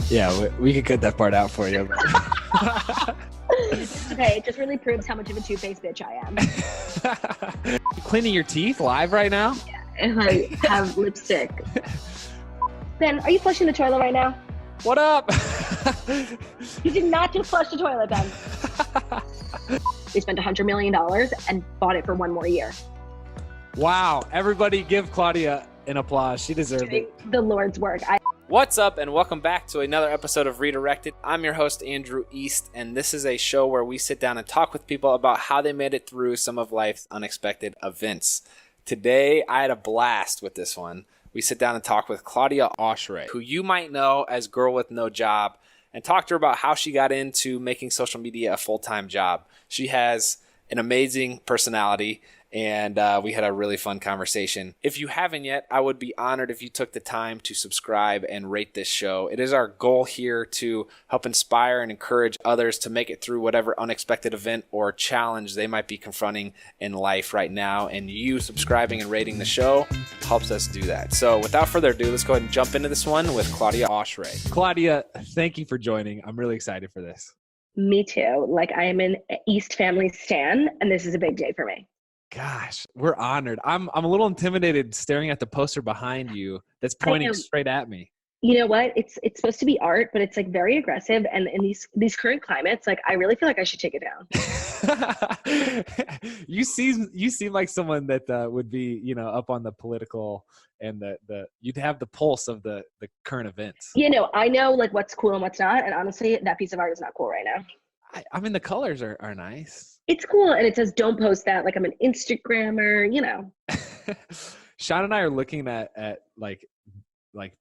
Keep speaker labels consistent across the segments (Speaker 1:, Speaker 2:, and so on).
Speaker 1: Yeah, we could cut that part out for you.
Speaker 2: It's okay. It just really proves how much of a two-faced bitch I am.
Speaker 1: Cleaning your teeth live right now?
Speaker 2: Yeah, and I have lipstick. Ben, are you flushing the toilet right now?
Speaker 1: What up?
Speaker 2: You did not just flush the toilet, Ben. They spent $100 million and bought it for one more year.
Speaker 1: Wow. Everybody give Claudia an applause. She deserved it.
Speaker 2: The Lord's work.
Speaker 1: What's up, and welcome back to another episode of Redirected. I'm your host, Andrew East, and this is a show where we sit down and talk with people about how they made it through some of life's unexpected events. Today, I had a blast with this one. We sit down and talk with Claudia Oshry, who you might know as Girl with No Job, and talk to her about how she got into making social media a full-time job. She has an amazing personality, and we had a really fun conversation. If you haven't yet, I would be honored if you took the time to subscribe and rate this show. It is our goal here to help inspire and encourage others to make it through whatever unexpected event or challenge they might be confronting in life right now, and you subscribing and rating the show helps us do that. So without further ado, let's go ahead and jump into this one with Claudia Oshry. Claudia, thank you for joining. I'm really excited for this.
Speaker 2: Me too. Like, I am an East family stan, and this is a big day for me.
Speaker 1: Gosh, we're honored. I'm a little intimidated staring at the poster behind you that's pointing straight at me.
Speaker 2: You know what? It's supposed to be art, but it's like very aggressive. And in these current climates, like I really feel like I should take it
Speaker 1: down. You seem like someone that would be, up on the political and you'd have the pulse of the current events.
Speaker 2: I know like what's cool and what's not. And honestly, that piece of art is not cool right now.
Speaker 1: I mean, the colors are nice.
Speaker 2: It's cool. And it says, don't post that. Like I'm an Instagrammer,
Speaker 1: Shawn and I are looking at like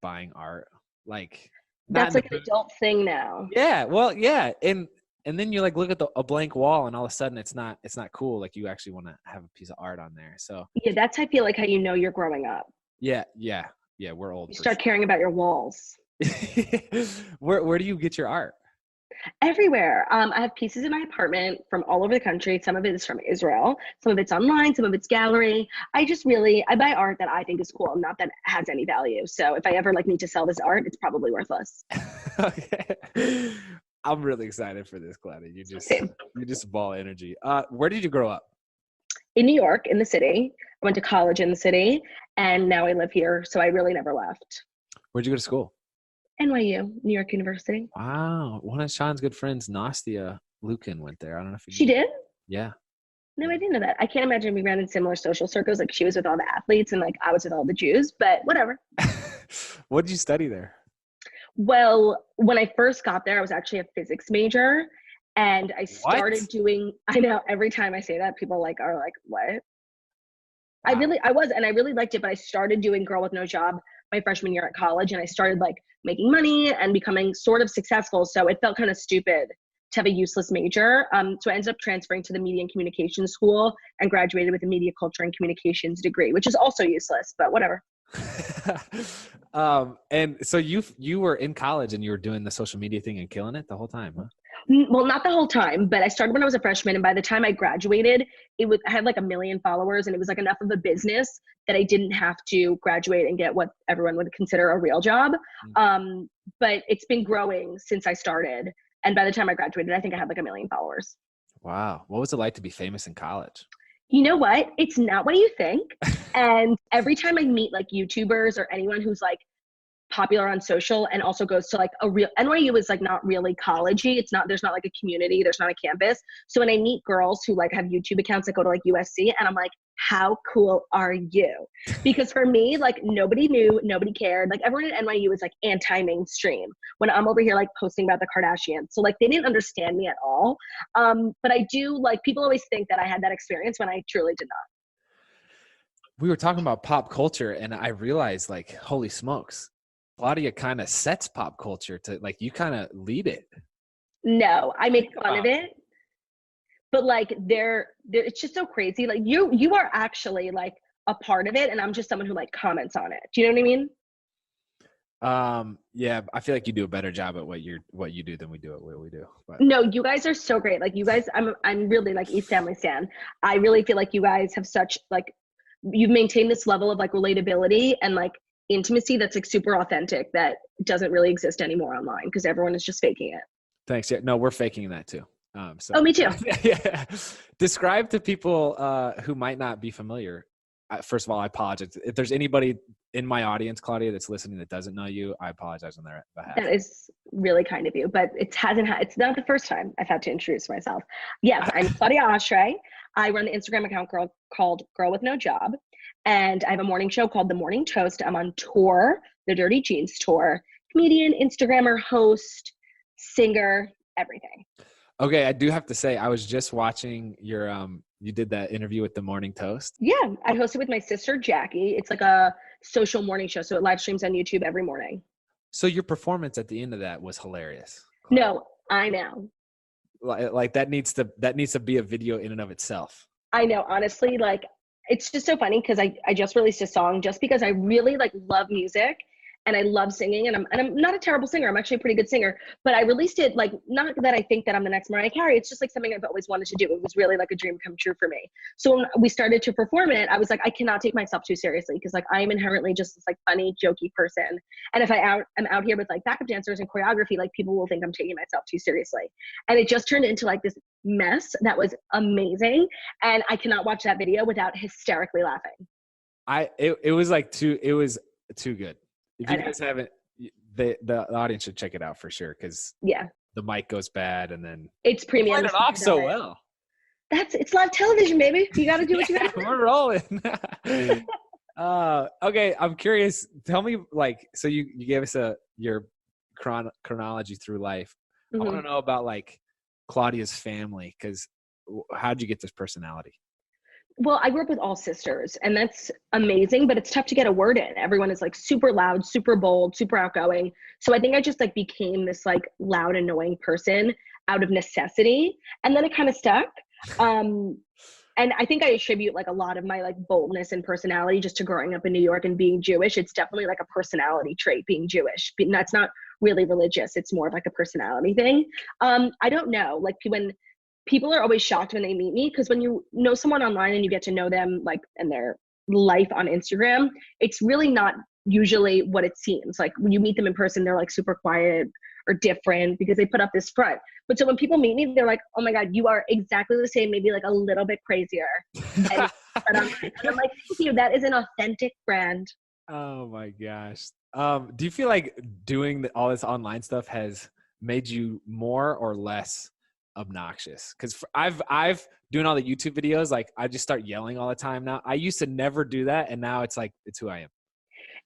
Speaker 1: buying art. Like
Speaker 2: that's like an adult thing now.
Speaker 1: Yeah. Well, yeah. And then you like look at a blank wall and all of a sudden it's not cool. Like you actually want to have a piece of art on there. So
Speaker 2: yeah, that's I feel like how you're growing up.
Speaker 1: Yeah. We're old.
Speaker 2: You start caring about your walls.
Speaker 1: Where do you get your art?
Speaker 2: Everywhere. I have pieces in my apartment from all over the country. Some of it is from Israel. Some of it's online. Some of it's gallery. I buy art that I think is cool, not that has any value. So if I ever need to sell this art, it's probably worthless.
Speaker 1: Okay. I'm really excited for this, Claudia. You just ball energy. Where did you grow up?
Speaker 2: In New York, in the city. I went to college in the city, and now I live here. So I really never left.
Speaker 1: Where'd you go to school?
Speaker 2: NYU, New York University.
Speaker 1: Wow. One of Shawn's good friends, Nastia Lukin, went there. I don't know if
Speaker 2: she did?
Speaker 1: Yeah.
Speaker 2: No, I didn't know that. I can't imagine we ran in similar social circles. Like she was with all the athletes and I was with all the Jews, but whatever.
Speaker 1: What did you study there?
Speaker 2: Well, when I first got there, I was actually a physics major, and I started doing, I know every time I say that, people are like, what? Wow. I was, and I really liked it, but I started doing Girl with No Job my freshman year at college, and I started making money and becoming sort of successful. So it felt kind of stupid to have a useless major. So I ended up transferring to the Media and Communications School and graduated with a Media Culture and Communications degree, which is also useless, but whatever.
Speaker 1: And so you were in college and you were doing the social media thing and killing it the whole time, huh?
Speaker 2: Well, not the whole time, but I started when I was a freshman, and by the time I graduated, I had 1 million followers, and it was enough of a business that I didn't have to graduate and get what everyone would consider a real job. Mm-hmm. But it's been growing since I started, and by the time I graduated, I think I had 1 million followers.
Speaker 1: Wow. What was it like to be famous in college?
Speaker 2: You know what? It's not what you think. And every time I meet YouTubers or anyone who's popular on social and also goes to a real NYU is not really collegey. There's not a community, there's not a campus. So when I meet girls who have YouTube accounts that go to USC, and I'm like, how cool are you? Because for me, nobody knew, nobody cared. Everyone at NYU is anti-mainstream when I'm over here posting about the Kardashians. So they didn't understand me at all. But I do people always think that I had that experience when I truly did not.
Speaker 1: We were talking about pop culture, and I realized holy smokes, Claudia kind of sets pop culture to you kind of lead it.
Speaker 2: No, I make fun of it, but they're it's just so crazy. You are actually a part of it, and I'm just someone who comments on it. Do you know what I mean?
Speaker 1: Yeah, I feel like you do a better job at what you do than we do at what we do. But.
Speaker 2: No, you guys are so great. You guys, I'm really East Family stan. I really feel you guys have such you've maintained this level of relatability and intimacy that's like super authentic that doesn't really exist anymore online because everyone is just faking it.
Speaker 1: Thanks. Yeah, no, we're faking that too.
Speaker 2: Oh, me too.
Speaker 1: Yeah. Describe to people who might not be familiar. First of all, I apologize. If there's anybody in my audience, Claudia, that's listening that doesn't know you, I apologize on their behalf.
Speaker 2: That is really kind of you, but it's not the first time I've had to introduce myself. Yes, I'm Claudia Oshry. I run the Instagram account called Girl with No Job. And I have a morning show called The Morning Toast. I'm on tour, the Dirty Jeans tour. Comedian, Instagrammer, host, singer, everything.
Speaker 1: Okay, I do have to say, I was just watching your you did that interview with The Morning Toast.
Speaker 2: Yeah, I hosted with my sister Jackie. It's like a social morning show, so it live streams on YouTube every morning.
Speaker 1: So your performance at the end of that was hilarious.
Speaker 2: No, I know.
Speaker 1: Like that needs to be a video in and of itself.
Speaker 2: I know, honestly, like it's just so funny because I just released a song just because I really like love music and I love singing and I'm not a terrible singer. I'm actually a pretty good singer, but I released it like, not that I think that I'm the next Mariah Carey. It's just like something I've always wanted to do. It was really like a dream come true for me. So when we started to perform it, I was like, I cannot take myself too seriously because like I am inherently just this like funny, jokey person. And if I'm out here with like backup dancers and choreography, like people will think I'm taking myself too seriously. And it just turned into like this mess that was amazing. And I cannot watch that video without hysterically laughing.
Speaker 1: It was too good. If you guys haven't, the audience should check it out for sure because the mic goes bad and then
Speaker 2: it's premium.
Speaker 1: Played it off so well.
Speaker 2: It's live television, baby. You got to do what you got to do.
Speaker 1: We're rolling. Okay, I'm curious. Tell me, like, so you gave us your chronology through life. Mm-hmm. I want to know about like Claudia's family because how'd you get this personality?
Speaker 2: Well, I grew up with all sisters and that's amazing, but it's tough to get a word in. Everyone is like super loud, super bold, super outgoing. So I think I just like became this like loud, annoying person out of necessity. And then it kind of stuck. And I think I attribute like a lot of my like boldness and personality just to growing up in New York and being Jewish. It's definitely like a personality trait being Jewish. That's not really religious. It's more of like a personality thing. I don't know. Like when people are always shocked when they meet me because when you know someone online and you get to know them like in their life on Instagram, it's really not usually what it seems. Like when you meet them in person, they're like super quiet or different because they put up this front. But so when people meet me, they're like, oh my God, you are exactly the same, maybe like a little bit crazier. And I'm like, thank you. That is an authentic brand.
Speaker 1: Oh my gosh. Do you feel like doing all this online stuff has made you more or less obnoxious? Because I've doing all the YouTube videos, like I just start yelling all the time now. I used to never do that, and now it's like it's who I am.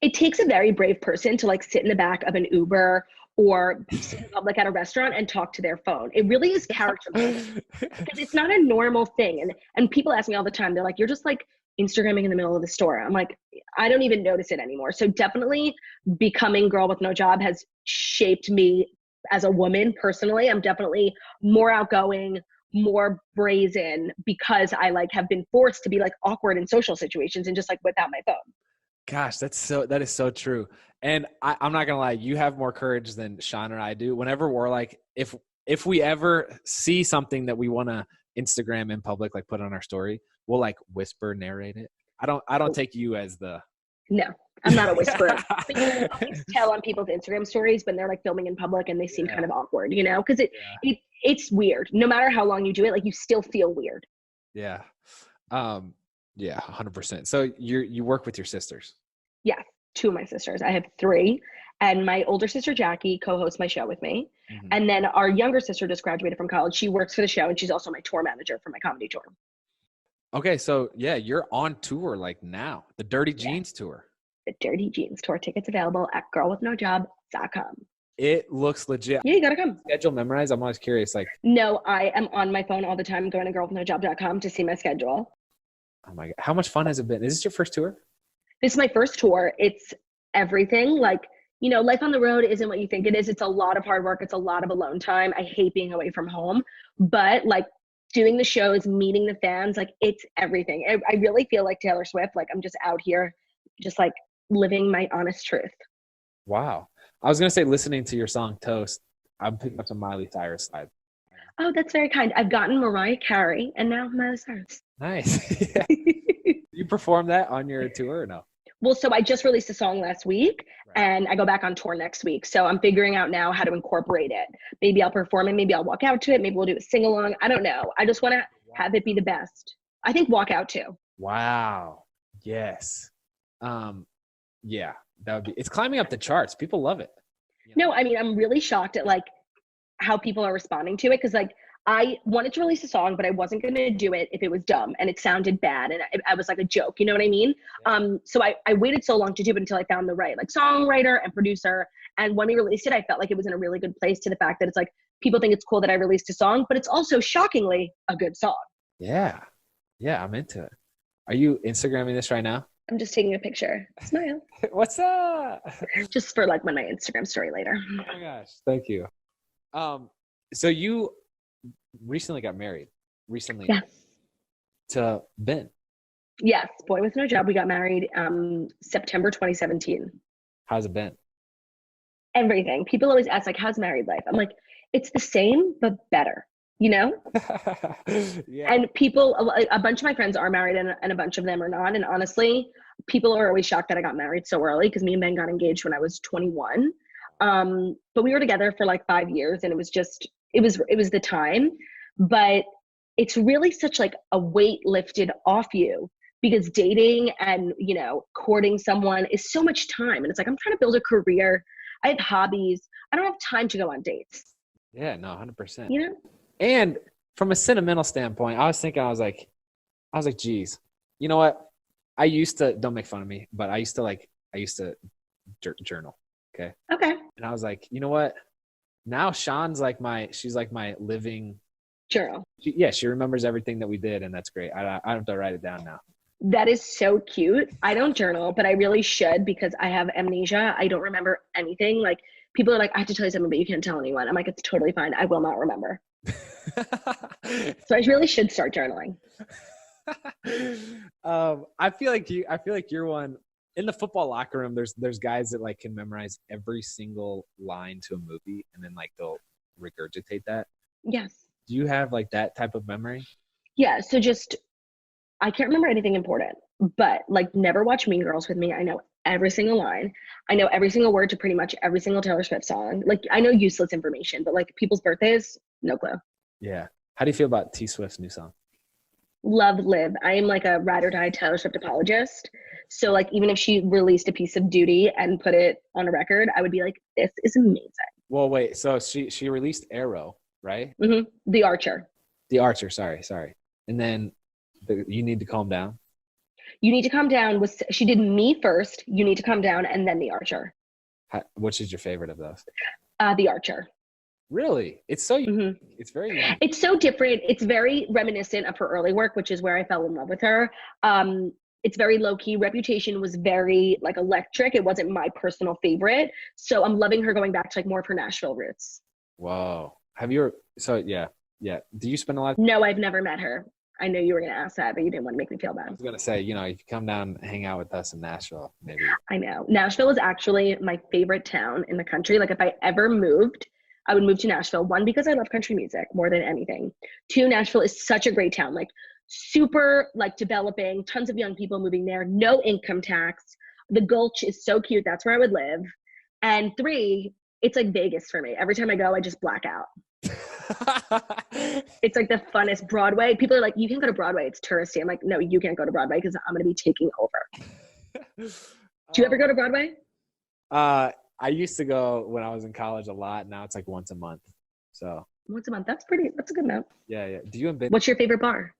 Speaker 2: It takes a very brave person to like sit in the back of an Uber or sit in public at a restaurant and talk to their phone. It really is character building because it's not a normal thing. And people ask me all the time, they're like, you're just like Instagramming in the middle of the store. I'm like, I don't even notice it anymore. So definitely becoming Girl with No Job has shaped me as a woman personally. I'm definitely more outgoing, more brazen because I like have been forced to be like awkward in social situations and just like without my phone.
Speaker 1: Gosh, that is so true. And I'm not gonna lie, you have more courage than Shawn and I do. Whenever we're like, if we ever see something that we want to Instagram in public, like put on our story, we'll like whisper narrate it. I don't take you as the.
Speaker 2: No, I'm not a whisperer. But you can always tell on people's Instagram stories when they're like filming in public and they seem kind of awkward, you know, because it's weird. No matter how long you do it, like you still feel weird.
Speaker 1: Yeah. Yeah, 100%. So you work with your sisters?
Speaker 2: Yeah, 2 of my sisters. I have 3. And my older sister, Jackie, co-hosts my show with me. Mm-hmm. And then our younger sister just graduated from college. She works for the show and she's also my tour manager for my comedy tour. Okay,
Speaker 1: so yeah, you're on tour like now, the Dirty Jeans tour.
Speaker 2: The Dirty Jeans tour. Tickets available at girlwithnojob.com.
Speaker 1: It looks legit.
Speaker 2: Yeah, you gotta come.
Speaker 1: Schedule memorized? I'm always curious. Like,
Speaker 2: no, I am on my phone all the time going to girlwithnojob.com to see my schedule.
Speaker 1: Oh my God. How much fun has it been? Is this your first tour?
Speaker 2: This is my first tour. It's everything. Like, you know, life on the road isn't what you think it is. It's a lot of hard work. It's a lot of alone time. I hate being away from home, but like doing the shows, meeting the fans, like it's everything. I really feel like Taylor Swift. Like I'm just out here, just like living my honest truth.
Speaker 1: Wow. I was going to say, listening to your song Toast, I'm picking up some Miley Cyrus side.
Speaker 2: Oh, that's very kind. I've gotten Mariah Carey and now Miley Cyrus.
Speaker 1: Nice. You perform that on your tour or no?
Speaker 2: Well, so I just released a song last week
Speaker 1: Right.
Speaker 2: and I go back on tour next week. So I'm figuring out now how to incorporate it. Maybe I'll perform it. Maybe I'll walk out to it. Maybe we'll do a sing along. I don't know. I just want to have it be the best. I think walk out too.
Speaker 1: Wow. Yes. Yeah, that would be, it's climbing up the charts. People love it.
Speaker 2: No, I mean, I'm really shocked at like how people are responding to it. Cause like I wanted to release a song, but I wasn't going to do it if it was dumb and it sounded bad. And I was like a joke, you know what I mean?
Speaker 1: Yeah.
Speaker 2: So I waited so long to do it until I found the right like songwriter and producer. And when we released it, I felt like it was in a really good place to the fact that it's like, people think it's cool that I released a song, but it's also shockingly a good song.
Speaker 1: Yeah. Yeah, I'm into it. Are you Instagramming this right now?
Speaker 2: I'm just taking a picture. Smile.
Speaker 1: What's up?
Speaker 2: Just for like when my Instagram story later.
Speaker 1: Oh my gosh, thank you. So you recently got married.
Speaker 2: Yeah.
Speaker 1: To Ben.
Speaker 2: Yes. Boy with no job. We got married September 2017.
Speaker 1: How's it been?
Speaker 2: Everything. People always ask like, how's married life? I'm like, it's the same, but better, you know?
Speaker 1: Yeah.
Speaker 2: And people, a bunch of my friends are married and a bunch of them are not. And honestly, people are always shocked that I got married so early because me and Ben got engaged when I was 21. But we were together for like 5 years and it was the time, but it's really such like a weight lifted off you because dating and, you know, courting someone is so much time. And it's like, I'm trying to build a career. I have hobbies. I don't have time to go on dates.
Speaker 1: Yeah, no, 100%.
Speaker 2: You know?
Speaker 1: And from a sentimental standpoint, I was like, geez, you know what? I used to, don't make fun of me, but I used to journal. Okay.
Speaker 2: Okay.
Speaker 1: And I was like, you know what? Now Shawn's like she's like my living
Speaker 2: Journal.
Speaker 1: She remembers everything that we did. And that's great. I have to write it down now.
Speaker 2: That is so cute. I don't journal, but I really should because I have amnesia. I don't remember anything. Like people are like, I have to tell you something, but you can't tell anyone. I'm like, it's totally fine. I will not remember. So I really should start journaling.
Speaker 1: I feel like you're one in the football locker room. There's guys that like can memorize every single line to a movie and then like they'll regurgitate that.
Speaker 2: Yes.
Speaker 1: Do you have like that type of memory?
Speaker 2: Yeah. So I can't remember anything important, but like never watch Mean Girls with me. I know every single line. I know every single word to pretty much every single Taylor Swift song. Like I know useless information, but like people's birthdays, no clue.
Speaker 1: Yeah. How do you feel about T Swift's new song?
Speaker 2: Love Live. I am like a ride or die Taylor Swift apologist. So like even if she released a piece of Duty and put it on a record, I would be like, this is amazing.
Speaker 1: Well, wait. So she released Arrow, right?
Speaker 2: Mm-hmm. The Archer.
Speaker 1: The Archer. Sorry. And then You Need to Calm Down.
Speaker 2: You Need to Calm Down she did Me first. You Need to Calm Down, and then The Archer.
Speaker 1: Which is your favorite of those?
Speaker 2: The Archer.
Speaker 1: Really? It's so unique. It's very unique.
Speaker 2: It's so different. It's very reminiscent of her early work, which is where I fell in love with her. It's very low-key. Reputation was very like electric. It wasn't my personal favorite. So I'm loving her going back to like more of her Nashville roots.
Speaker 1: Whoa. Yeah. Do you spend a lot?
Speaker 2: No, I've never met her. I know you were going to ask that, but you didn't want to make me feel
Speaker 1: I
Speaker 2: bad.
Speaker 1: was going to say, if you come down and hang out with us in Nashville, maybe.
Speaker 2: I know. Nashville is actually my favorite town in the country. Like if I ever moved, I would move to Nashville. One, because I love country music more than anything. Two, Nashville is such a great town. Like super like developing, tons of young people moving there, no income tax. The Gulch is so cute. That's where I would live. And three, it's like Vegas for me. Every time I go, I just black out. It's like the funnest. Broadway. People are like, you can't go to Broadway. It's touristy. I'm like, no, you can't go to Broadway because I'm going to be taking over. Do you ever go to Broadway?
Speaker 1: I used to go when I was in college a lot. Now it's like once a month. So
Speaker 2: Once a month. That's a good amount.
Speaker 1: Yeah. Do you and Ben?
Speaker 2: What's your favorite bar?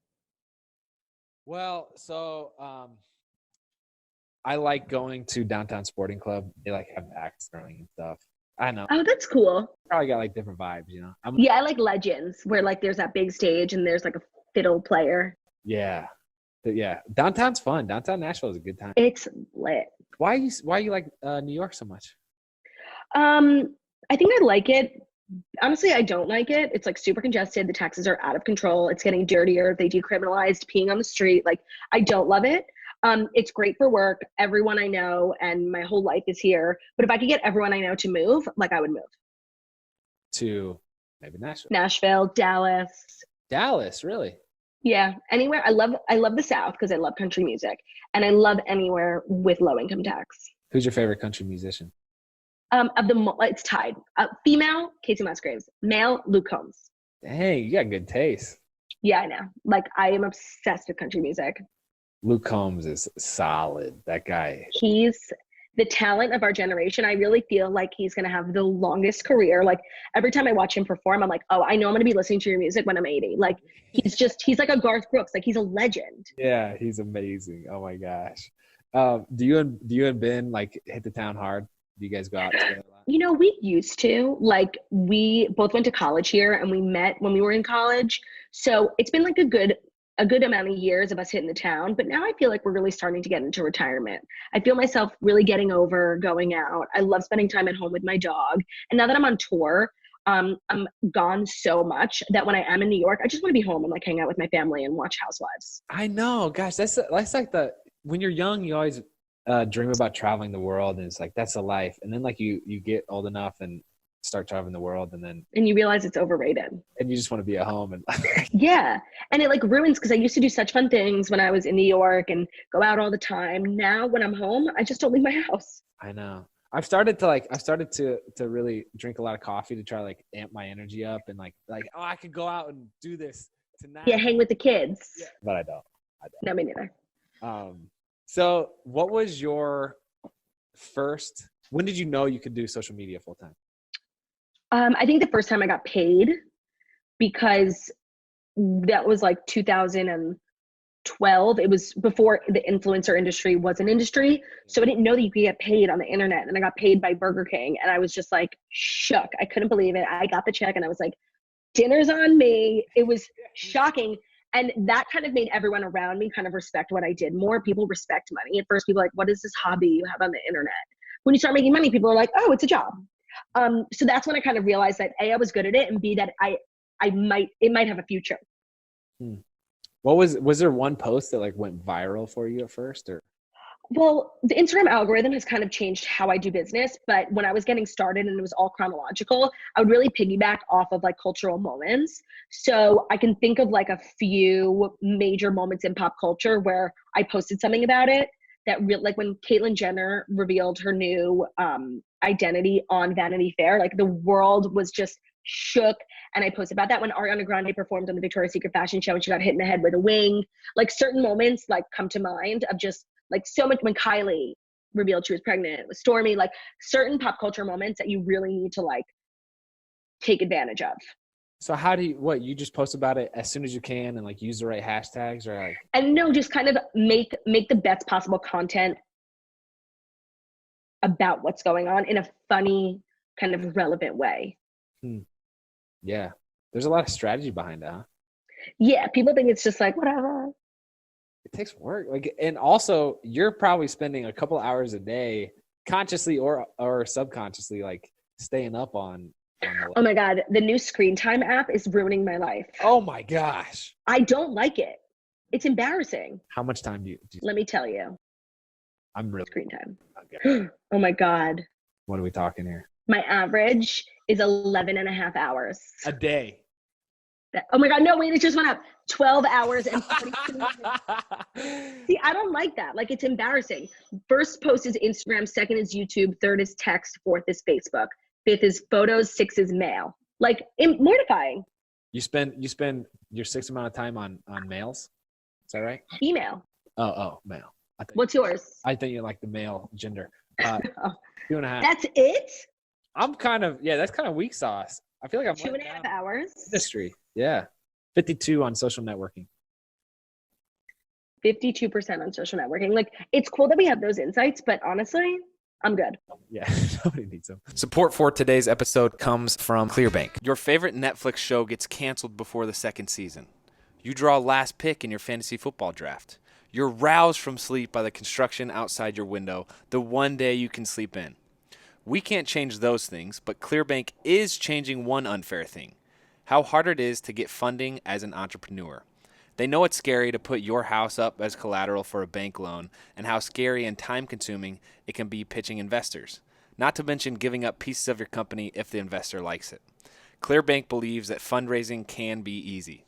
Speaker 1: Well, so I like going to Downtown Sporting Club. They like have acts throwing and stuff. I know.
Speaker 2: Oh, that's cool.
Speaker 1: Probably got like different vibes,
Speaker 2: Yeah, I like Legends where like there's that big stage and there's like a fiddle player.
Speaker 1: Yeah. Downtown's fun. Downtown Nashville is a good time.
Speaker 2: It's lit.
Speaker 1: Why you like New York so much?
Speaker 2: I think I like it. Honestly, I don't like it. It's like super congested. The taxes are out of control. It's getting dirtier. They decriminalized peeing on the street. Like I don't love it. It's great for work. Everyone I know and my whole life is here. But if I could get everyone I know to move, like I would move.
Speaker 1: To maybe Nashville.
Speaker 2: Nashville, Dallas.
Speaker 1: Dallas, really?
Speaker 2: Yeah, anywhere. I love the South because I love country music, and I love anywhere with low income tax.
Speaker 1: Who's your favorite country musician?
Speaker 2: It's tied. Female, Casey Musgraves. Male, Luke Combs.
Speaker 1: Hey, you got good taste.
Speaker 2: Yeah, I know. Like I am obsessed with country music.
Speaker 1: Luke Combs is solid. That guy.
Speaker 2: He's the talent of our generation. I really feel like he's going to have the longest career. Like every time I watch him perform, I'm like, oh, I know I'm going to be listening to your music when I'm 80. Like he's like a Garth Brooks. Like he's a legend.
Speaker 1: Yeah, he's amazing. Oh my gosh. Do you and Ben like hit the town hard? Do you guys go out together a lot?
Speaker 2: We used to. Like we both went to college here and we met when we were in college. So it's been like a good amount of years of us hitting the town, but now I feel like we're really starting to get into retirement. I feel myself really getting over going out. I love spending time at home with my dog. And now that I'm on tour, I'm gone so much that when I am in New York, I just want to be home and like hang out with my family and watch Housewives.
Speaker 1: I know, gosh, that's like when you're young, you always dream about traveling the world, and it's like that's a life. And then like you get old enough and start traveling the world,
Speaker 2: and you realize it's overrated.
Speaker 1: And you just want to be at home and
Speaker 2: yeah, and it like ruins because I used to do such fun things when I was in New York and go out all the time. Now when I'm home, I just don't leave my house.
Speaker 1: I know. I've started to really drink a lot of coffee to try like amp my energy up and like oh, I could go out and do this tonight.
Speaker 2: Yeah, hang with the kids.
Speaker 1: Yeah. But I don't.
Speaker 2: No, me neither.
Speaker 1: So what was your first? When did you know you could do social media full time?
Speaker 2: I think the first time I got paid, because that was like 2012. It was before the influencer industry was an industry. So I didn't know that you could get paid on the internet. And I got paid by Burger King. And I was just like shook. I couldn't believe it. I got the check and I was like, dinner's on me. It was shocking. And that kind of made everyone around me kind of respect what I did more. People respect money. At first, people are like, what is this hobby you have on the internet? When you start making money, people are like, oh, it's a job. So that's when I kind of realized that A, I was good at it, and B, that it might have a future.
Speaker 1: What was there one post that like went viral for you at first, or?
Speaker 2: Well, the Instagram algorithm has kind of changed how I do business, but when I was getting started and it was all chronological, I would really piggyback off of like cultural moments. So I can think of like a few major moments in pop culture where I posted something about it that like when Caitlyn Jenner revealed her new identity on Vanity Fair, like the world was just shook. And I posted about that when Ariana Grande performed on the Victoria's Secret fashion show and she got hit in the head with a wing. Like certain moments like come to mind of just like so much, when Kylie revealed she was pregnant with Stormy, like certain pop culture moments that you really need to like take advantage of.
Speaker 1: So how do you just post about it as soon as you can and like use the right hashtags, or like?
Speaker 2: And no, just kind of make the best possible content about what's going on in a funny, kind of relevant way.
Speaker 1: Yeah. There's a lot of strategy behind that, huh?
Speaker 2: Yeah. People think it's just like, whatever.
Speaker 1: It takes work. Like, and also you're probably spending a couple hours a day consciously or subconsciously, like staying up on
Speaker 2: oh my God. The new screen time app is ruining my life.
Speaker 1: Oh my gosh.
Speaker 2: I don't like it. It's embarrassing.
Speaker 1: How much time do you
Speaker 2: Let me tell you.
Speaker 1: I'm really
Speaker 2: screen time.
Speaker 1: Okay.
Speaker 2: Oh my God.
Speaker 1: What are we talking here?
Speaker 2: My average is 11 and a half hours.
Speaker 1: A day.
Speaker 2: Oh my God, no, wait, it just went up. 12 hours and 42 minutes. See, I don't like that. Like, it's embarrassing. First post is Instagram, second is YouTube, third is text, fourth is Facebook, fifth is photos, sixth is mail. Like, mortifying.
Speaker 1: You spend your sixth amount of time on mails? Is that right?
Speaker 2: Email.
Speaker 1: Oh, mail.
Speaker 2: What's yours?
Speaker 1: I think you like the male gender. 2.5.
Speaker 2: That's it?
Speaker 1: I'm that's kind of weak sauce. I feel like I'm
Speaker 2: 2.5 hours.
Speaker 1: Industry. Yeah. 52 on social networking.
Speaker 2: 52% on social networking. Like, it's cool that we have those insights, but honestly, I'm good.
Speaker 1: Yeah, nobody needs them.
Speaker 3: Support for today's episode comes from ClearBank. Your favorite Netflix show gets canceled before the second season. You draw last pick in your fantasy football draft. You're roused from sleep by the construction outside your window, the one day you can sleep in. We can't change those things, but ClearBank is changing one unfair thing: how hard it is to get funding as an entrepreneur. They know it's scary to put your house up as collateral for a bank loan, and how scary and time-consuming it can be pitching investors, not to mention giving up pieces of your company if the investor likes it. ClearBank believes that fundraising can be easy.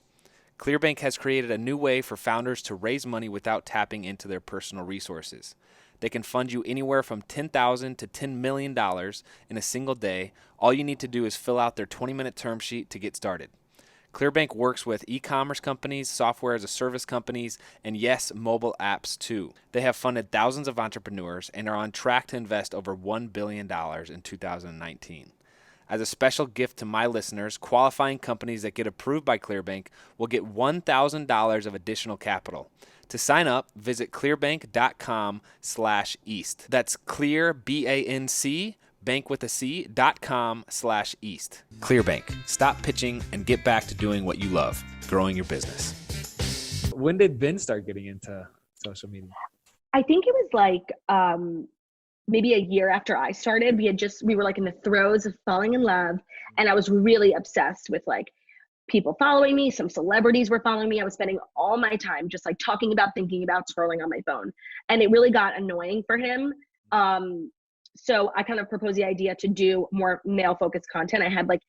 Speaker 3: Clearbank has created a new way for founders to raise money without tapping into their personal resources. They can fund you anywhere from $10,000 to $10 million in a single day. All you need to do is fill out their 20-minute term sheet to get started. Clearbank works with e-commerce companies, software as a service companies, and yes, mobile apps too. They have funded thousands of entrepreneurs and are on track to invest over $1 billion in 2019. As a special gift to my listeners, qualifying companies that get approved by Clearbank will get $1,000 of additional capital. To sign up, visit clearbank.com/east. That's clear, B-A-N-C, bankwithac.com/east. Clearbank. Stop pitching and get back to doing what you love, growing your business.
Speaker 4: When did Ben start getting into social media?
Speaker 2: I think it was like maybe a year after I started. We were like in the throes of falling in love, and I was really obsessed with like people following me. Some celebrities were following me. I was spending all my time just like talking about, thinking about, scrolling on my phone, and it really got annoying for him. So I kind of proposed the idea to do more male-focused content. I had like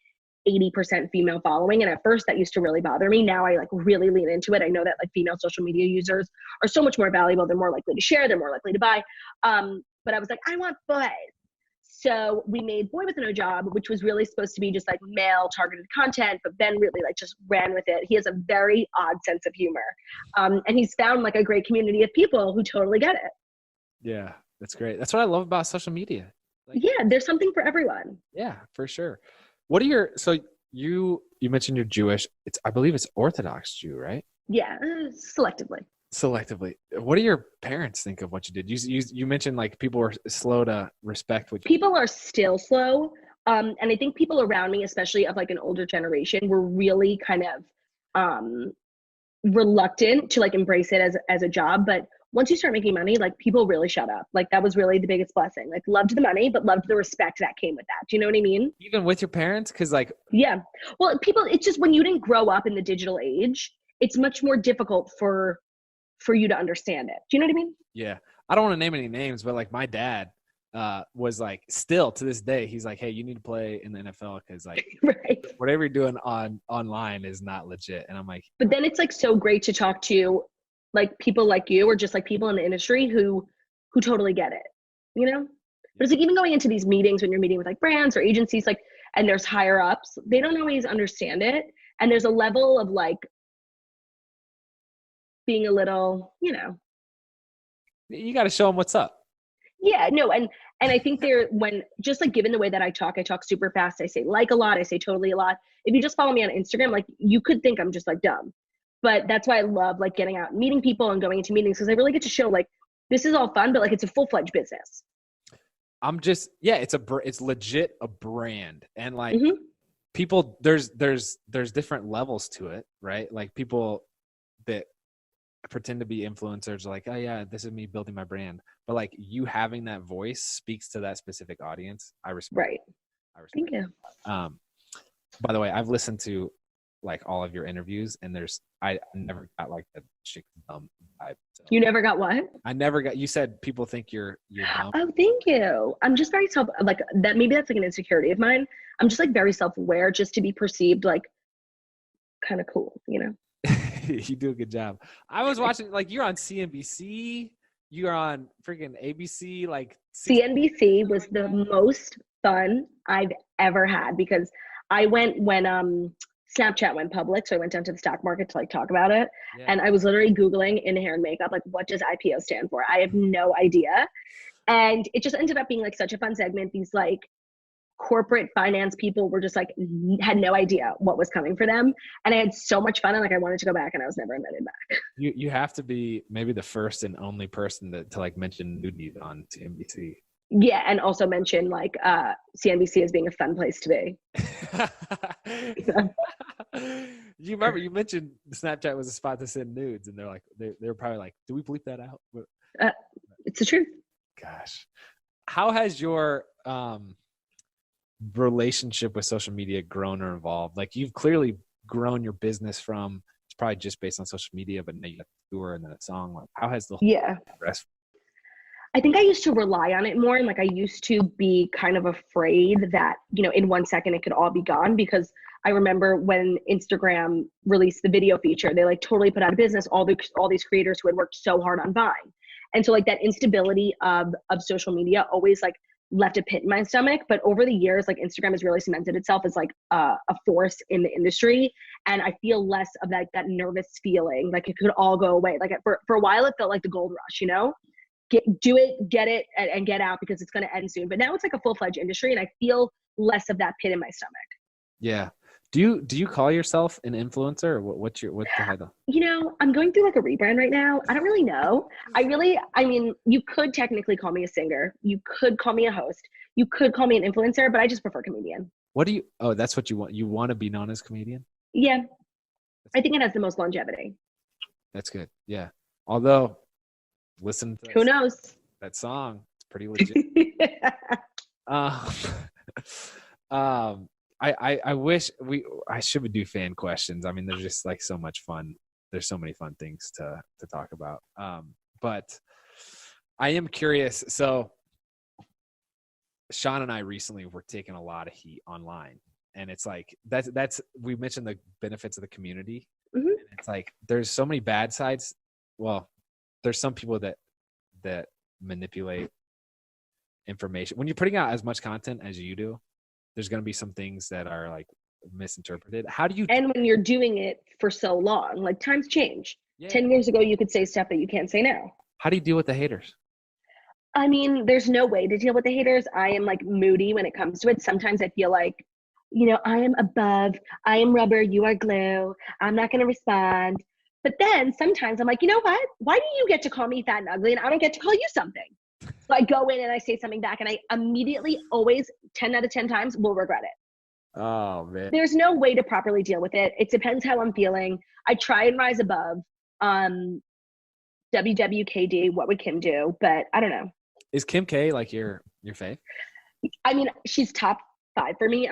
Speaker 2: 80% female following, and at first that used to really bother me. Now I like really lean into it. I know that like female social media users are so much more valuable. They're more likely to share. They're more likely to buy. But I was like, I want boys. So we made Boy with No Job, which was really supposed to be just like male targeted content, but Ben really like just ran with it. He has a very odd sense of humor. And he's found like a great community of people who totally get it.
Speaker 4: Yeah, that's great. That's what I love about social media. Like,
Speaker 2: yeah, there's something for everyone.
Speaker 4: Yeah, for sure. What are so you mentioned you're Jewish. I believe it's Orthodox Jew, right?
Speaker 2: Yeah, selectively.
Speaker 4: What do your parents think of what you did? You mentioned like people were slow to respect what
Speaker 2: people are still slow. And I think people around me, especially of like an older generation, were really kind of reluctant to like embrace it as a job. But once you start making money, like people really shut up. Like that was really the biggest blessing. Like loved the money, but loved the respect that came with that. Do you know what I mean?
Speaker 4: Even with your parents? Cause like,
Speaker 2: yeah. Well, it's just when you didn't grow up in the digital age, it's much more difficult for you to understand it. Do you know what I mean?
Speaker 4: Yeah. I don't want to name any names, but like my dad was like, still to this day, he's like, hey, you need to play in the NFL because like
Speaker 2: right.
Speaker 4: Whatever you're doing online is not legit. And I'm like,
Speaker 2: but then it's like so great to talk to like people like you or just like people in the industry who totally get it, you know? But it's like even going into these meetings when you're meeting with like brands or agencies, like, and there's higher ups, they don't always understand it. And there's a level of like being a little, you know.
Speaker 4: You got to show them what's up.
Speaker 2: Yeah, no. And I think just like given the way that I talk super fast. I say like a lot. I say totally a lot. If you just follow me on Instagram, like you could think I'm just like dumb. But that's why I love like getting out and meeting people and going into meetings because I really get to show like this is all fun, but like it's a full-fledged business.
Speaker 4: It's legit a brand. And like people, there's different levels to it, right? Like people that pretend to be influencers are like, oh yeah, this is me building my brand. But like you having that voice speaks to that specific audience. I respect.
Speaker 2: Right.
Speaker 4: Thank
Speaker 2: you.
Speaker 4: By the way, I've listened to like all of your interviews and I never got like the chick dumb vibe. So.
Speaker 2: You never got what?
Speaker 4: I never got, you said people think you're dumb.
Speaker 2: Oh, thank you. I'm just very like that. Maybe that's like an insecurity of mine. I'm just like very self-aware just to be perceived like kind of cool, you know?
Speaker 4: You do a good job. I was watching, like you're on CNBC, you're on freaking ABC, like
Speaker 2: CNBC was the most fun I've ever had because I went when Snapchat went public. So I went down to the stock market to like talk about it. Yeah. And I was literally Googling in hair and makeup, like what does IPO stand for? I have no idea. And it just ended up being like such a fun segment. These like corporate finance people were just like, had no idea what was coming for them. And I had so much fun. And like, I wanted to go back and I was never invited back.
Speaker 4: You have to be maybe the first and only person to like mention nudity on CNBC.
Speaker 2: Yeah, and also mention like CNBC as being a fun place to be.
Speaker 4: You remember you mentioned Snapchat was a spot to send nudes, and they're probably like, "Do we bleep that out?"
Speaker 2: It's the truth.
Speaker 4: Gosh, how has your relationship with social media grown or evolved? Like you've clearly grown your business from it's probably just based on social media, but now you got the tour and then a song. Like, how has the whole progressed?
Speaker 2: I think I used to rely on it more. And like, I used to be kind of afraid that, you know, in 1 second it could all be gone because I remember when Instagram released the video feature, they like totally put out of business all these creators who had worked so hard on Vine. And so like that instability of social media always like left a pit in my stomach. But over the years, like Instagram has really cemented itself as like a force in the industry. And I feel less of that nervous feeling, like it could all go away. Like for a while, it felt like the gold rush, you know? Do it, get it, and get out because it's going to end soon. But now it's like a full-fledged industry, and I feel less of that pit in my stomach.
Speaker 4: Yeah. Do you call yourself an influencer, or what's the title?
Speaker 2: You know, I'm going through like a rebrand right now. I don't really know. I mean, you could technically call me a singer. You could call me a host. You could call me an influencer, but I just prefer comedian.
Speaker 4: That's what you want. You want to be known as comedian?
Speaker 2: Yeah. I think it has the most longevity.
Speaker 4: That's good. Yeah. Although, listen to
Speaker 2: who knows?
Speaker 4: That song. It's pretty legit. I wish I should do fan questions. I mean, they're just like so much fun. There's so many fun things to talk about. But I am curious. So Shawn and I recently were taking a lot of heat online, and it's like, we mentioned the benefits of the community.
Speaker 2: Mm-hmm.
Speaker 4: And it's like, there's so many bad sides. Well, there's some people that manipulate information. When you're putting out as much content as you do, there's going to be some things that are like misinterpreted. How do you?
Speaker 2: And when you're doing it for so long, like times change.
Speaker 4: Yeah.
Speaker 2: 10 years ago, you could say stuff that you can't say now.
Speaker 4: How do you deal with the haters?
Speaker 2: I mean, there's no way to deal with the haters. I am like moody when it comes to it. Sometimes I feel like, you know, I am above, I am rubber, you are glue. I'm not going to respond. But then sometimes I'm like, you know what? Why do you get to call me fat and ugly and I don't get to call you something? So I go in and I say something back, and I immediately, always 10 out of 10 times will regret it.
Speaker 4: Oh, man.
Speaker 2: There's no way to properly deal with it. It depends how I'm feeling. I try and rise above. WWKD, what would Kim do? But I don't know.
Speaker 4: Is Kim K like your fave?
Speaker 2: I mean, she's top 5 for me.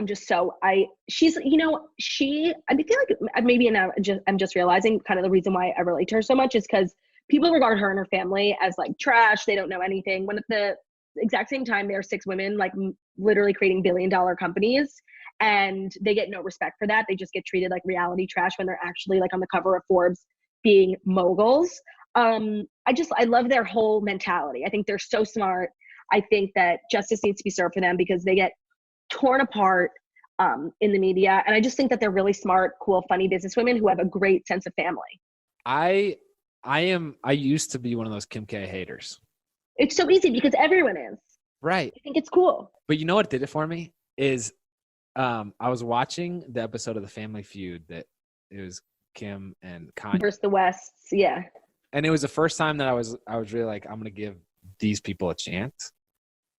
Speaker 2: She's, you know, I feel like maybe now I'm just realizing kind of the reason why I relate to her so much is because people regard her and her family as like trash. They don't know anything. When at the exact same time, there are 6 women like literally creating billion-dollar companies, and they get no respect for that. They just get treated like reality trash when they're actually like on the cover of Forbes being moguls. I love their whole mentality. I think they're so smart. I think that justice needs to be served for them because they get torn apart in the media. And I just think that they're really smart, cool, funny businesswomen who have a great sense of family.
Speaker 4: I used to be one of those Kim K haters.
Speaker 2: It's so easy because everyone is.
Speaker 4: Right.
Speaker 2: I think it's cool.
Speaker 4: But you know what did it for me is I was watching the episode of the Family Feud that it was Kim and Kanye
Speaker 2: versus the Wests. Yeah.
Speaker 4: And it was the first time that I was really like, I'm going to give these people a chance.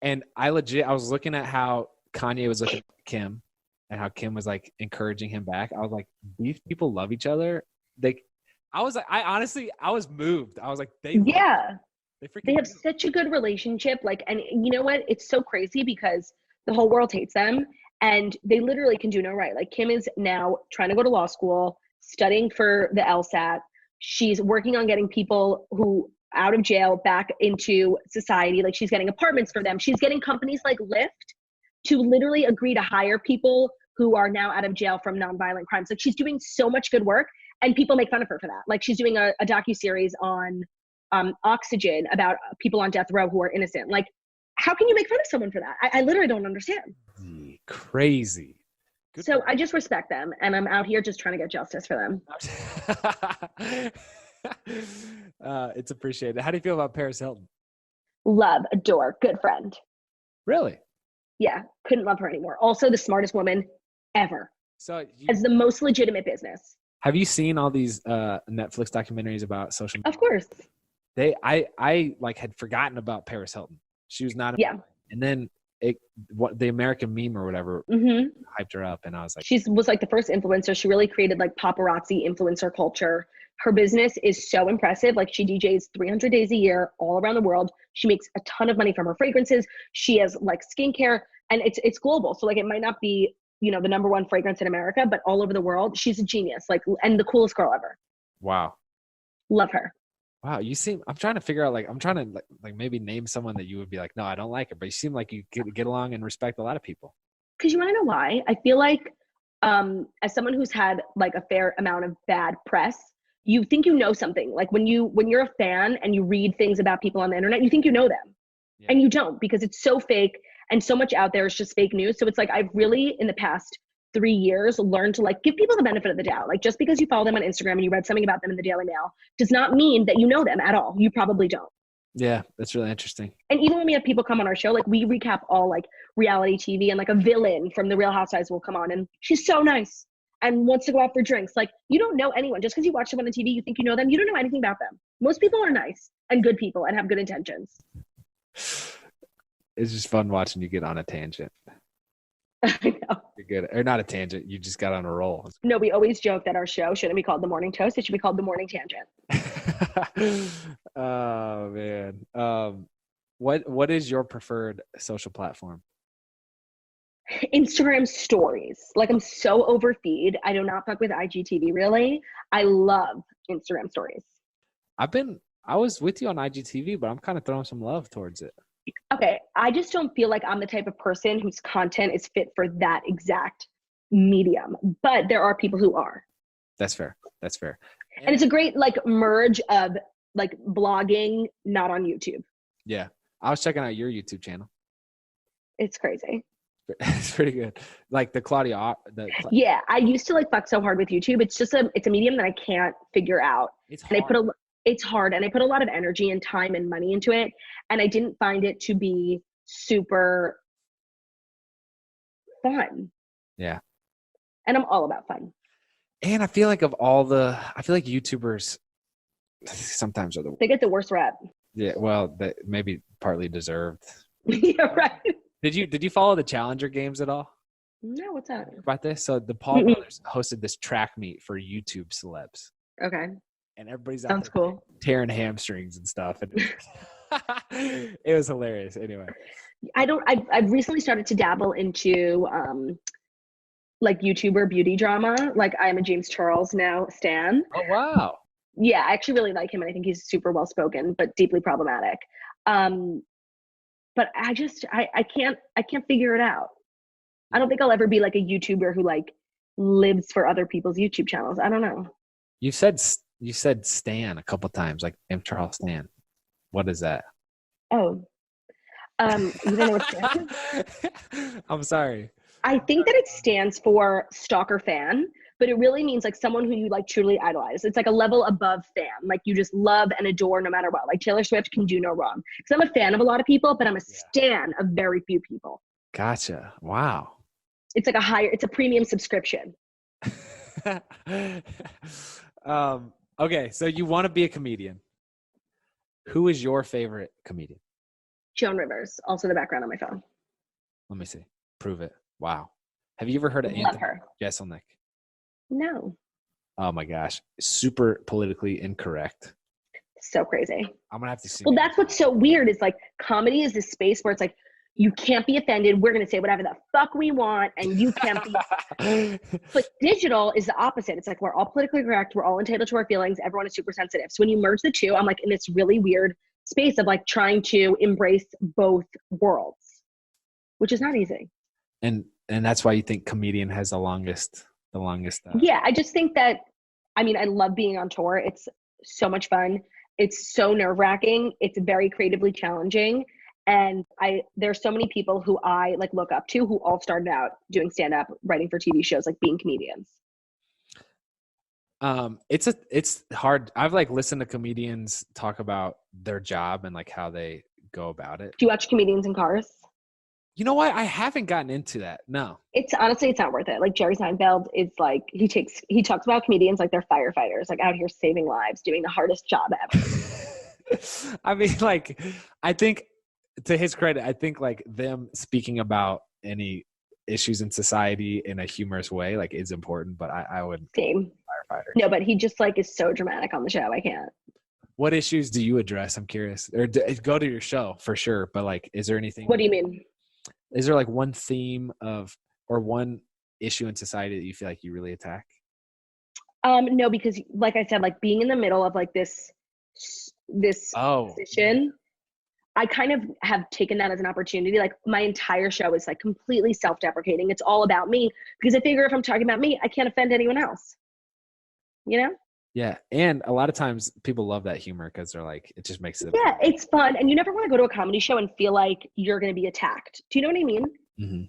Speaker 4: And I was looking at how Kanye was looking at Kim and how Kim was like encouraging him back. I was like, these people love each other. I was moved. I was like, they
Speaker 2: have such a good relationship. Like, and you know what? It's so crazy because the whole world hates them and they literally can do no right. Like Kim is now trying to go to law school, studying for the LSAT. She's working on getting people who out of jail back into society. Like she's getting apartments for them. She's getting companies like Lyft to literally agree to hire people who are now out of jail from nonviolent crimes. Like she's doing so much good work and people make fun of her for that. Like she's doing a docuseries on Oxygen about people on death row who are innocent. Like how can you make fun of someone for that? I literally don't understand.
Speaker 4: Crazy. Good
Speaker 2: so I just respect them and I'm out here just trying to get justice for them.
Speaker 4: It's appreciated. How do you feel about Paris Hilton?
Speaker 2: Love, adore, good friend.
Speaker 4: Really?
Speaker 2: Yeah, couldn't love her anymore. Also the smartest woman ever.
Speaker 4: So
Speaker 2: has the most legitimate business.
Speaker 4: Have you seen all these Netflix documentaries about social media?
Speaker 2: Of course.
Speaker 4: I like had forgotten about Paris Hilton. She was not.
Speaker 2: Yeah.
Speaker 4: And then the American meme or whatever hyped her up, and I was like,
Speaker 2: she was like the first influencer. She really created like paparazzi influencer culture. Her business is so impressive. Like she DJs 300 days a year all around the world. She makes a ton of money from her fragrances. She has like skincare, and it's global. So like it might not be, you know, the number 1 fragrance in America, but all over the world, she's a genius. Like, and the coolest girl ever.
Speaker 4: Wow.
Speaker 2: Love her.
Speaker 4: Wow, I'm trying to figure out, like, I'm trying to like maybe name someone that you would be like, no, I don't like her, but you seem like you get along and respect a lot of people.
Speaker 2: Because you want to know why? I feel like as someone who's had like a fair amount of bad press, you think you know something. Like when you're a fan and you read things about people on the internet, you think you know them. Yeah. And you don't, because it's so fake and so much out there is just fake news. So it's like I've really, in the past 3 years, learned to like give people the benefit of the doubt. Like just because you follow them on Instagram and you read something about them in the Daily Mail does not mean that you know them at all. You probably don't.
Speaker 4: Yeah, that's really interesting.
Speaker 2: And even when we have people come on our show, like we recap all like reality TV, and like a villain from the Real Housewives will come on and she's so nice and wants to go out for drinks. Like you don't know anyone. Just because you watch them on the TV, you think you know them. You don't know anything about them. Most people are nice and good people and have good intentions.
Speaker 4: It's just fun watching you get on a tangent.
Speaker 2: I know.
Speaker 4: You're good. Or not a tangent. You just got on a roll.
Speaker 2: No, we always joke that our show shouldn't be called The Morning Toast. It should be called The Morning Tangent.
Speaker 4: Oh, man. What is your preferred social platform?
Speaker 2: Instagram stories. Like I'm so overfeed. I do not fuck with IGTV really. I love Instagram stories.
Speaker 4: I was with you on IGTV, but I'm kind of throwing some love towards it.
Speaker 2: Okay. I just don't feel like I'm the type of person whose content is fit for that exact medium, but there are people who are.
Speaker 4: That's fair.
Speaker 2: And it's a great like merge of like blogging, not on YouTube.
Speaker 4: Yeah. I was checking out your YouTube channel.
Speaker 2: It's crazy.
Speaker 4: It's pretty good. Like the Claudia.
Speaker 2: Yeah, I used to like fuck so hard with YouTube. It's just it's a medium that I can't figure out.
Speaker 4: It's hard.
Speaker 2: It's hard, and I put a lot of energy and time and money into it, and I didn't find it to be super fun.
Speaker 4: Yeah.
Speaker 2: And I'm all about fun.
Speaker 4: And I feel like YouTubers sometimes are
Speaker 2: they get the worst rep.
Speaker 4: Yeah, well, that maybe partly deserved.
Speaker 2: Yeah, right.
Speaker 4: Did you follow the Challenger games at all?
Speaker 2: No, what's that?
Speaker 4: About this? So the Paul brothers hosted this track meet for YouTube celebs.
Speaker 2: Okay.
Speaker 4: And everybody's
Speaker 2: sounds cool.
Speaker 4: Tearing hamstrings and stuff. And it was hilarious. Anyway.
Speaker 2: I've recently started to dabble into like YouTuber beauty drama. Like I'm a James Charles now stan.
Speaker 4: Oh wow.
Speaker 2: Yeah, I actually really like him, and I think he's super well spoken but deeply problematic. But I can't figure it out. I don't think I'll ever be like a YouTuber who like lives for other people's YouTube channels. I don't know.
Speaker 4: You said Stan a couple times, like M. Charles Stan. What is that?
Speaker 2: Oh, you don't know what Stan is?
Speaker 4: I'm sorry.
Speaker 2: I think that it stands for stalker fan, but it really means like someone who you like truly idolize. It's like a level above fan. Like you just love and adore no matter what. Like Taylor Swift can do no wrong. Because I'm a fan of a lot of people, but I'm a stan of very few people.
Speaker 4: Gotcha. Wow.
Speaker 2: It's like it's a premium subscription.
Speaker 4: Okay, so you want to be a comedian. Who is your favorite comedian?
Speaker 2: Joan Rivers, also the background on my phone.
Speaker 4: Let me see. Prove it. Wow. Have you ever heard of Anthony Jeselnik?
Speaker 2: No.
Speaker 4: Oh my gosh. Super politically incorrect.
Speaker 2: So crazy.
Speaker 4: I'm going to have to see.
Speaker 2: Well, that's what's so weird is like comedy is this space where it's like, you can't be offended. We're going to say whatever the fuck we want, and you can't be. But digital is the opposite. It's like we're all politically correct. We're all entitled to our feelings. Everyone is super sensitive. So when you merge the two, I'm like in this really weird space of like trying to embrace both worlds, which is not easy.
Speaker 4: And that's why you think comedian has the longest.
Speaker 2: Yeah, I just think that. I mean, I love being on tour. It's so much fun. It's so nerve-wracking. It's very creatively challenging. And there's so many people who I like look up to who all started out doing stand-up, writing for TV shows, like being comedians.
Speaker 4: It's hard. I've like listened to comedians talk about their job and like how they go about it.
Speaker 2: Do you watch comedians in cars?
Speaker 4: You know what? I haven't gotten into that. No.
Speaker 2: It's honestly, it's not worth it. Like Jerry Seinfeld is like, he talks about comedians like they're firefighters, like out here saving lives, doing the hardest job ever.
Speaker 4: I mean, like, I think to his credit, I think like them speaking about any issues in society in a humorous way, like is important, but I would
Speaker 2: same
Speaker 4: firefighter.
Speaker 2: No, but he just like is so dramatic on the show. I can't.
Speaker 4: What issues do you address? I'm curious. Or go to your show for sure. But like, is there anything?
Speaker 2: What do you mean?
Speaker 4: Is there like one theme or one issue in society that you feel like you really attack?
Speaker 2: No, because like I said, like being in the middle of like this position, I kind of have taken that as an opportunity. Like my entire show is like completely self-deprecating. It's all about me because I figure if I'm talking about me, I can't offend anyone else. You know?
Speaker 4: Yeah. And a lot of times people love that humor because they're like, it just makes it.
Speaker 2: Yeah, it's fun. And you never want to go to a comedy show and feel like you're going to be attacked. Do you know what I mean?
Speaker 4: Mm-hmm.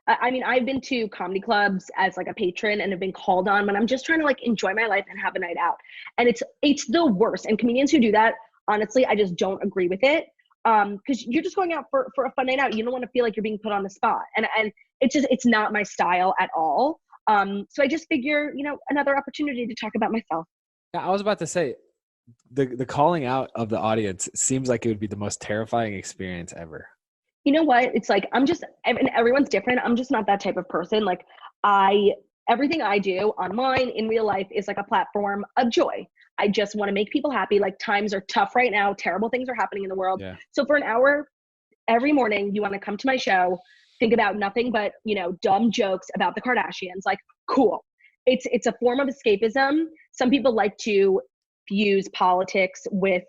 Speaker 2: I mean, I've been to comedy clubs as like a patron and have been called on when I'm just trying to like enjoy my life and have a night out. And it's the worst. And comedians who do that, honestly, I just don't agree with it. Because you're just going out for a fun night out. You don't want to feel like you're being put on the spot. And it's not my style at all. So I just figure, another opportunity to talk about myself.
Speaker 4: Yeah, I was about to say, the calling out of the audience seems like it would be the most terrifying experience ever.
Speaker 2: You know what? It's like, and everyone's different. I'm just not that type of person. Like everything I do online in real life is like a platform of joy. I just want to make people happy. Like times are tough right now. Terrible things are happening in the world.
Speaker 4: Yeah.
Speaker 2: So for an hour every morning, you want to come to my show, think about nothing but, dumb jokes about the Kardashians. Like, cool. It's a form of escapism. Some people like to fuse politics with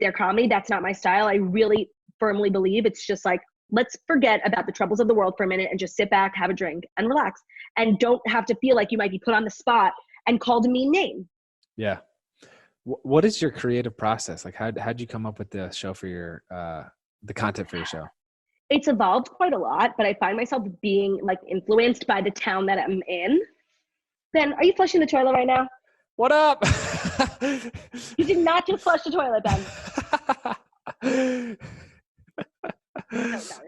Speaker 2: their comedy. That's not my style. I really firmly believe it's just like, let's forget about the troubles of the world for a minute and just sit back, have a drink and relax, and don't have to feel like you might be put on the spot and called a mean name.
Speaker 4: Yeah. What is your creative process? Like how'd you come up with the show for your, the content for your show?
Speaker 2: It's evolved quite a lot, but I find myself being like influenced by the town that I'm in. Ben, are you flushing the toilet right now?
Speaker 4: What up?
Speaker 2: You did not just flush the toilet, Ben.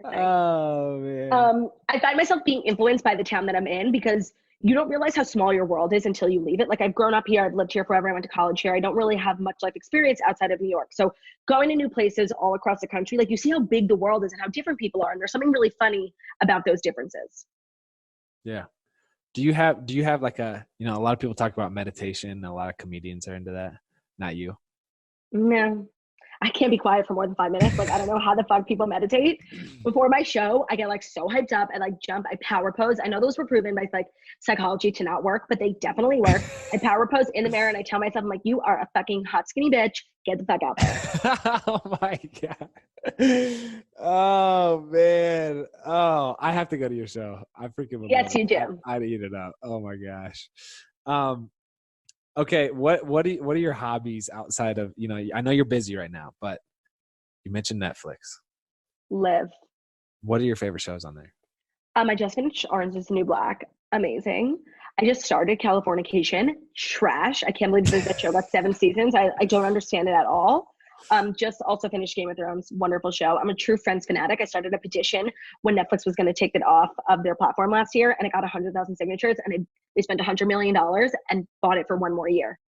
Speaker 4: Oh man.
Speaker 2: I find myself being influenced by the town that I'm in because you don't realize how small your world is until you leave it. Like I've grown up here, I've lived here forever, I went to college here. I don't really have much life experience outside of New York. So going to new places all across the country, like you see how big the world is and how different people are. And there's something really funny about those differences.
Speaker 4: Yeah. Do you have like a lot of people talk about meditation. A lot of comedians are into that. Not you.
Speaker 2: No. I can't be quiet for more than 5 minutes. Like, I don't know how the fuck people meditate. Before my show, I get like so hyped up. I like jump, I power pose. I know those were proven by like psychology to not work, but they definitely work. I power pose in the mirror and I tell myself, I'm like, you are a fucking hot, skinny bitch. Get the fuck out there.
Speaker 4: Oh my God. Oh man. Oh, I have to go to your show. I freaking love
Speaker 2: Yes,
Speaker 4: it.
Speaker 2: you do.
Speaker 4: I'd eat it up. Oh my gosh. Okay, what are your hobbies outside of, I know you're busy right now, but you mentioned Netflix.
Speaker 2: Live.
Speaker 4: What are your favorite shows on there?
Speaker 2: I just finished Orange is the New Black. Amazing. I just started Californication. Trash. I can't believe that show got 7 seasons. I don't understand it at all. Just also finished Game of Thrones. Wonderful show. I'm a true Friends fanatic. I started a petition when Netflix was going to take it off of their platform last year, and it got 100,000 signatures, and they spent $100 million and bought it for 1 more year.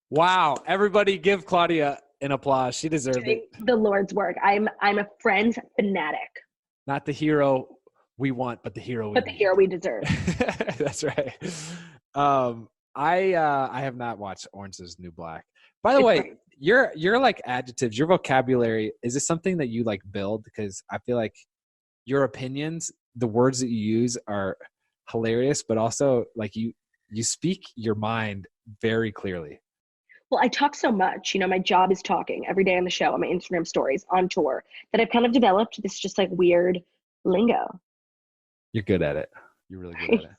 Speaker 4: Wow. Everybody give Claudia an applause. She deserved it.
Speaker 2: The Lord's work. I'm a Friends fanatic.
Speaker 4: Not the hero we want, but the hero
Speaker 2: we deserve.
Speaker 4: That's right. I have not watched Orange is the New Black. By the way, your like adjectives, your vocabulary, is this something that you like build? Because I feel like your opinions, the words that you use are hilarious, but also like you speak your mind very clearly.
Speaker 2: Well, I talk so much, my job is talking every day on the show, on my Instagram stories, on tour, that I've kind of developed this just like weird lingo.
Speaker 4: You're good at it. You're really good at it.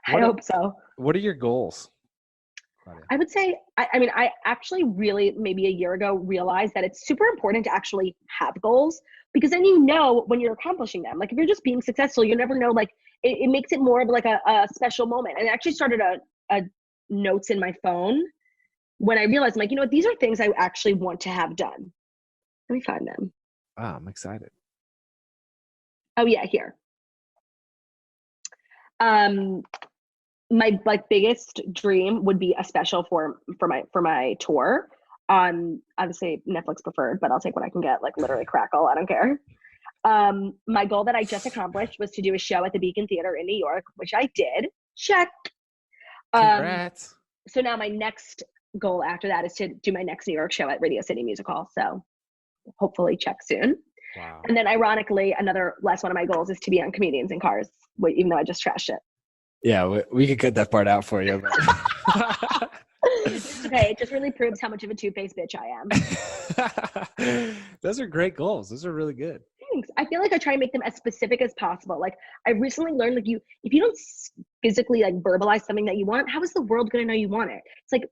Speaker 2: I hope so.
Speaker 4: What are your goals, Claudia?
Speaker 2: I would say, I actually really maybe a year ago realized that it's super important to actually have goals, because then when you're accomplishing them. Like if you're just being successful, you never know, like it makes it more of like a special moment. And I actually started a notes in my phone when I realized, I'm like, what, these are things I actually want to have done. Let me find them.
Speaker 4: Wow, I'm excited.
Speaker 2: Oh yeah, here. My like biggest dream would be a special for my tour. Obviously Netflix preferred, but I'll take what I can get, like literally Crackle, I don't care. My goal that I just accomplished was to do a show at the Beacon Theater in New York, which I did. Check.
Speaker 4: Congrats.
Speaker 2: So now my next goal after that is to do my next New York show at Radio City Music Hall. So hopefully check soon.
Speaker 4: Wow.
Speaker 2: And then ironically, another last one of my goals is to be on Comedians in Cars, even though I just trashed it.
Speaker 4: Yeah, we could cut that part out for you. But
Speaker 2: It's okay. It just really proves how much of a two-faced bitch I am.
Speaker 4: Those are great goals. Those are really good.
Speaker 2: Thanks. I feel like I try and make them as specific as possible. Like I recently learned, like if you don't physically like verbalize something that you want, how is the world going to know you want it? It's like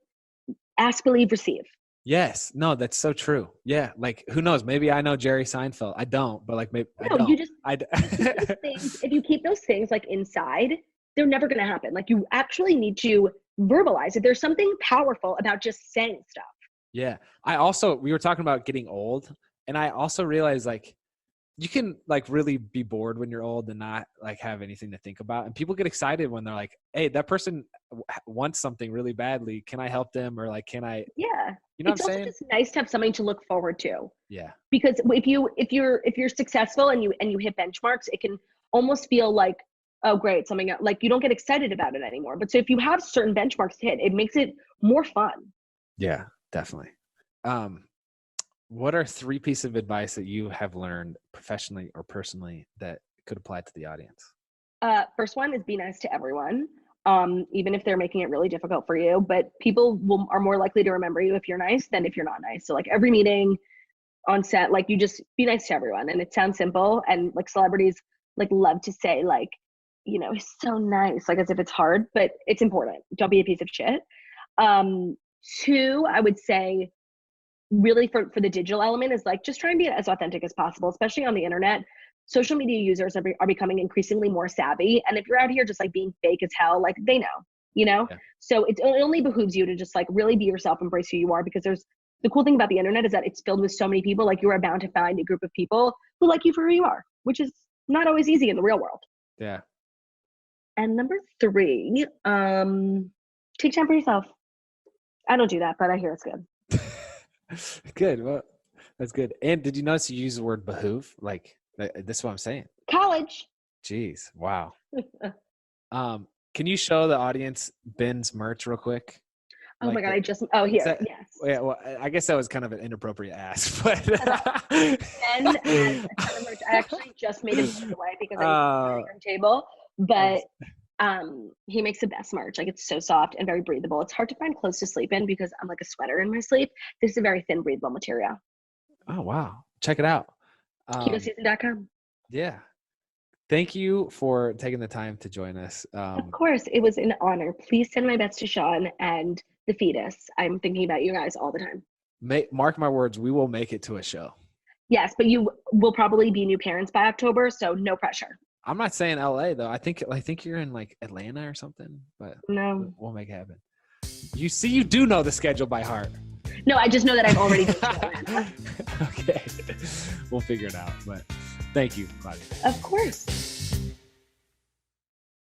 Speaker 2: ask, believe, receive.
Speaker 4: Yes. No, that's so true. Yeah. Like who knows? Maybe I know Jerry Seinfeld. I don't, but like maybe
Speaker 2: no,
Speaker 4: I don't.
Speaker 2: You just if you keep those things like inside, they're never going to happen. Like you actually need to verbalize it. There's something powerful about just saying stuff.
Speaker 4: Yeah. We were talking about getting old, and I also realized like you can like really be bored when you're old and not like have anything to think about. And people get excited when they're like, hey, that person wants something really badly. Can I help them? Or like, can I,
Speaker 2: yeah,
Speaker 4: you know
Speaker 2: it's
Speaker 4: what I'm
Speaker 2: also
Speaker 4: saying?
Speaker 2: just nice to have something to look forward to.
Speaker 4: Yeah.
Speaker 2: Because if you're successful and you hit benchmarks, it can almost feel like, oh great, something else. Like you don't get excited about it anymore. But so if you have certain benchmarks to hit, it makes it more fun.
Speaker 4: Yeah, definitely. What are 3 pieces of advice that you have learned professionally or personally that could apply to the audience?
Speaker 2: First one is be nice to everyone, even if they're making it really difficult for you. But people are more likely to remember you if you're nice than if you're not nice. So like every meeting on set, like you just be nice to everyone. And it sounds simple, and like celebrities like love to say like, you know, he's so nice, like as if it's hard, but it's important. Don't be a piece of shit. 2, I would say, really for the digital element is like just try and be as authentic as possible, especially on the internet. Social media users are becoming increasingly more savvy, and if you're out here just like being fake as hell, like they know, you know. Yeah. So it only behooves you to just like really be yourself, embrace who you are, because there's the cool thing about the internet is that it's filled with so many people. Like you are bound to find a group of people who like you for who you are, which is not always easy in the real world.
Speaker 4: Yeah.
Speaker 2: And number 3, take time for yourself. I don't do that, but I hear it's good.
Speaker 4: Good. Well, that's good. And did you notice you use the word behoove? Like this is what I'm saying.
Speaker 2: College.
Speaker 4: Jeez. Wow. Can you show the audience Ben's merch real quick?
Speaker 2: Oh
Speaker 4: like
Speaker 2: my God. Here. Yes.
Speaker 4: Yeah. Well, I guess that was kind of an inappropriate ask, but
Speaker 2: Ben has a ton of merch. I actually just made it away because I was on the table, but he makes the best merch. Like it's so soft and very breathable. It's hard to find clothes to sleep in because I'm like a sweater in my sleep. This is a very thin, breathable material.
Speaker 4: Oh, wow. Check it out.
Speaker 2: KetoSeason.com.
Speaker 4: Yeah. Thank you for taking the time to join us.
Speaker 2: Of course. It was an honor. Please send my best to Shawn and the fetus. I'm thinking about you guys all the time.
Speaker 4: Mark my words. We will make it to a show.
Speaker 2: Yes, but you will probably be new parents by October, so no pressure.
Speaker 4: I'm not saying LA though. I think you're in like Atlanta or something, but
Speaker 2: no,
Speaker 4: we'll make it happen. You do know the schedule by heart.
Speaker 2: No, I just know that I've already been to Atlanta.
Speaker 4: Okay. We'll figure it out, but thank you, Claudia.
Speaker 2: Of course.